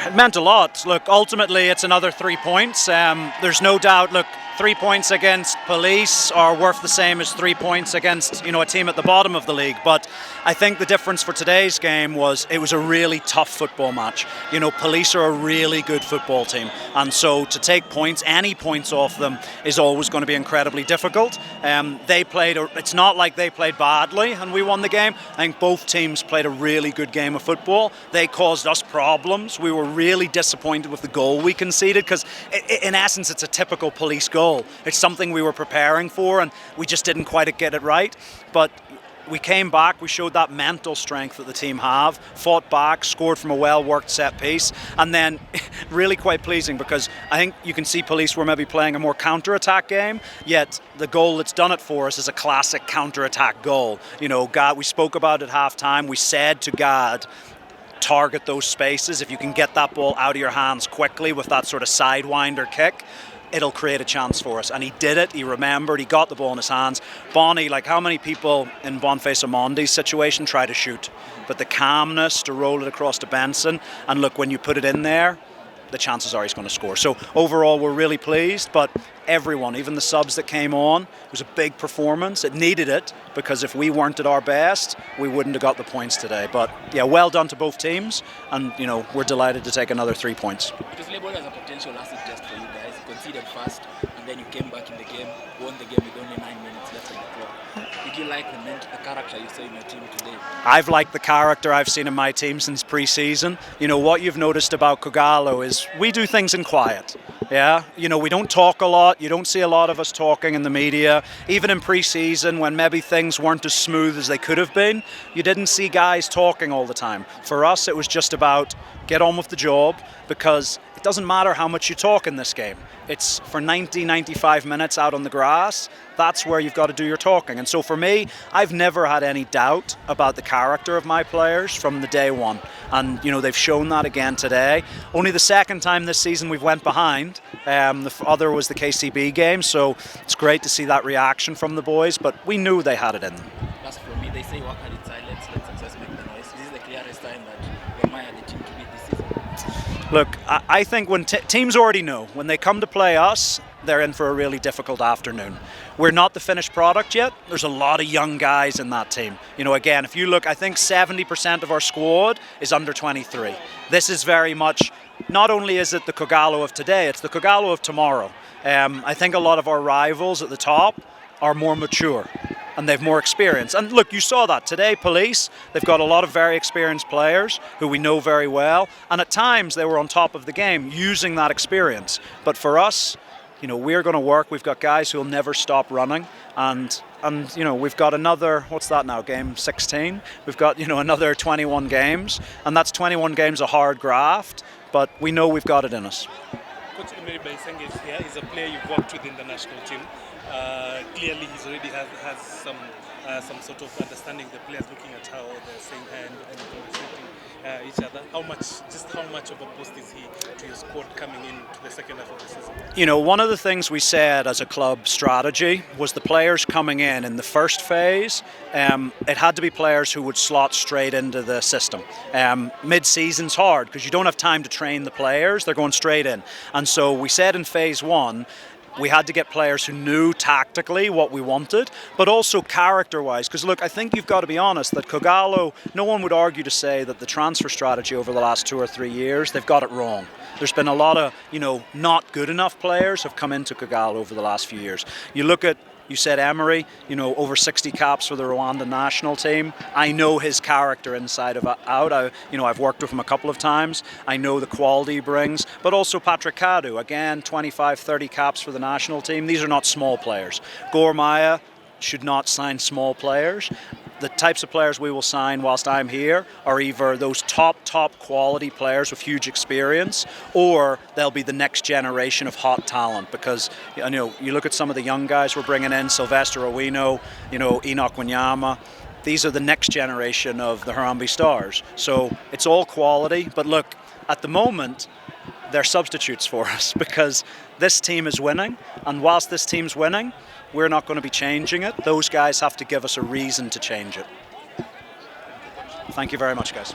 It meant a lot. Look, ultimately it's another 3 points. There's no doubt, look, 3 points against Police are worth the same as 3 points against, a team at the bottom of the league. But I think the difference for today's game was it was a really tough football match. Police are a really good football team. And so to take points, any points off them, is always going to be incredibly difficult. It's not like they played badly and we won the game. I think both teams played a really good game of football. They caused us problems. We were really disappointed with the goal we conceded because in essence it's a typical Police goal. It's something we were preparing for and we just didn't quite get it right. But we came back, we showed that mental strength that the team have, fought back, scored from a well-worked set piece, and then really quite pleasing because I think you can see Police were maybe playing a more counter-attack game, yet the goal that's done it for us is a classic counter-attack goal. Gad, we spoke about it at half-time, we said to Gad, target those spaces. If you can get that ball out of your hands quickly with that sort of sidewinder kick, it'll create a chance for us. And he did it, he remembered, he got the ball in his hands. Bonnie, like how many people in Boniface Amondi's situation try to shoot? But the calmness to roll it across to Benson, and look, when you put it in there, the chances are he's going to score. So overall, we're really pleased, but everyone, even the subs that came on, it was a big performance. It needed it, because if we weren't at our best, we wouldn't have got the points today. But yeah, well done to both teams, and we're delighted to take another 3 points. It was labelled as a potential acid test for you guys. You conceded fast, and then you came back in the game, won the game with only 9 minutes left on the clock. Did you like the character you saw in your team today? I've liked the character I've seen in my team since pre-season. What you've noticed about Kogalo is we do things in quiet. Yeah, we don't talk a lot. You don't see a lot of us talking in the media. Even in pre-season, when maybe things weren't as smooth as they could have been, you didn't see guys talking all the time. For us, it was just about get on with the job, because it doesn't matter how much you talk in this game. It's for 95 minutes out on the grass. That's where you've got to do your talking. And so for me, I've never had any doubt about the character of my players from the day one. And, they've shown that again today. Only the second time this season we've went behind. The other was the KCB game. So it's great to see that reaction from the boys. But we knew they had it in them. That's for me. They say work hard in silence, let success make the noise. This is the clearest time that Gor Mahia had the team to beat this season. Look, I think when teams already know, when they come to play us, they're in for a really difficult afternoon. We're not the finished product yet. There's a lot of young guys in that team. Again, if you look, I think 70% of our squad is under 23. This is very much, not only is it the Kogalo of today, it's the Kogalo of tomorrow. I think a lot of our rivals at the top are more mature and they've more experience. And look, you saw that today. Police, they've got a lot of very experienced players who we know very well, and at times they were on top of the game using that experience. But for us, we're going to work. We've got guys who will never stop running, and we've got another, what's that now, game 16? We've got another 21 games, and that's 21 games of hard graft, but we know we've got it in us. Coach Emery Baisenge is here. He's a player you've worked with in the national team. Clearly, he's already has some sort of understanding the players, looking at how they're saying and communicating each other. How much of a boost is he to your squad coming into the second half of the season? One of the things we said as a club strategy was the players coming in the first phase, it had to be players who would slot straight into the system. Mid-season's hard because you don't have time to train the players, they're going straight in. And so we said in phase one, we had to get players who knew tactically what we wanted, but also character-wise. Because look, I think you've got to be honest that Kogalo, no one would argue to say that the transfer strategy over the last 2 or 3 years, they've got it wrong. There's been a lot of, not good enough players have come into Kogalo over the last few years. You said Emery, over 60 caps for the Rwanda national team. I know his character inside of out. I've worked with him a couple of times. I know the quality he brings. But also Patrick Kadu, again, 25, 30 caps for the national team. These are not small players. Gor Mahia should not sign small players. The types of players we will sign whilst I'm here are either those top quality players with huge experience, or they'll be the next generation of hot talent. Because you look at some of the young guys we're bringing in, Sylvester Owino, Enoch Wanyama. These are the next generation of the Harambee Stars. So it's all quality. But look, at the moment, they're substitutes for us because this team is winning, and whilst this team's winning, we're not going to be changing it. Those guys have to give us a reason to change it. Thank you very much, guys.